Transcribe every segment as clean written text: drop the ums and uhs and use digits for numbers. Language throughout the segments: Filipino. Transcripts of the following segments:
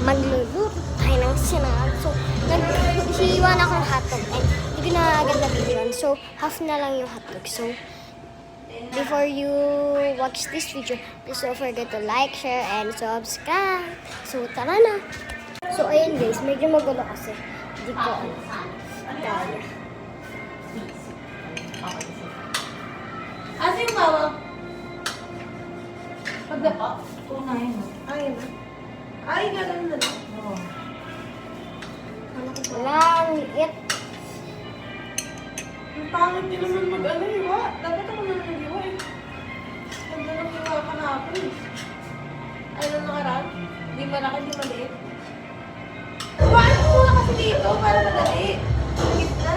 magluluto tayo ng sinangag. So, naghihiwa na ako ng hotdog and hindi ko na agad nabigyan. So, half na lang yung hotdog. So, before you watch this video, please don't forget to like, share, and subscribe. So, tara na! So, ayun guys, medyo magulo kasi. Hindi ko kaya. Asa yung bawang? Pagdapa? Unahin mo. Ay, na. Ay, ganun na lang. Oo. Walang it. Ang pangit din naman mag-ano, hiwa. Dapat ako naman mag-hiwa eh. Ganda ng hiwa ka na ako eh. Ay, nung nakaraan? Di malaki, di maliit. Kuhaan mo muna kasi dito para madali. Gitna.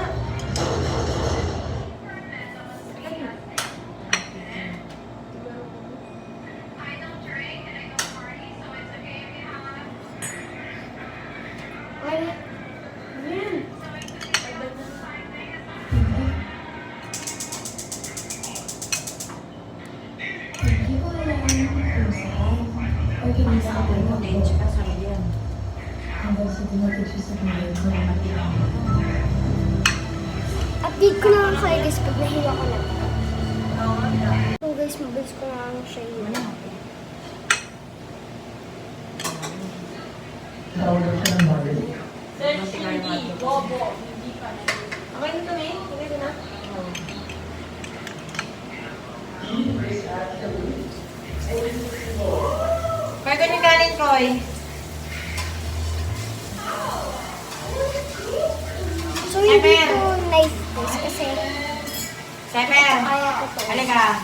Ay, Ayan. Hindi ko alam kung saan o kinasa ko ng Orange ka sa yan. hanggang sa dumating siya sa buhay ko na matilang. update ko lang kayo guys pag nahiwa ko na. So guys, mabilis ko lang siya yun. Naulog siya ng bagay. Hindi. Bobo. Hindi pa. Okay na kami? Okay na? Kaya ganyan galing, Koy. So hindi ko knife guys kasi Seper, kaya ko to. halika.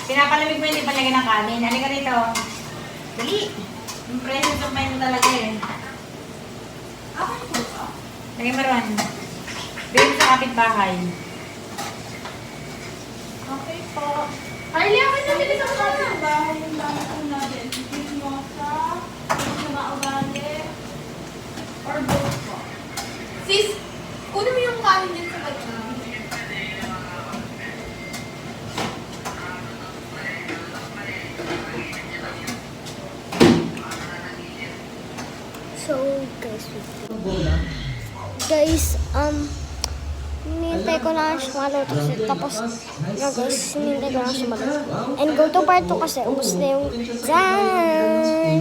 Pinapalamig mo hindi palagay ng kanin. Halika rito. Dali. Yung presence of mind mo talaga eh. Lagay mo ron. Bigyan sa kapitbahay. Okay po. Harley, ako na bilis ang mga bahay yung dami ko natin. Chismosa, mga ugali, or both po. Sis, kunin mo yung kanin din sa bagay. So guys, guys, hinintay ko na siya maluto kasi tapos na guys, hinintay ko na siya maluto. And go to part 2 kasi ubos na yung dyan.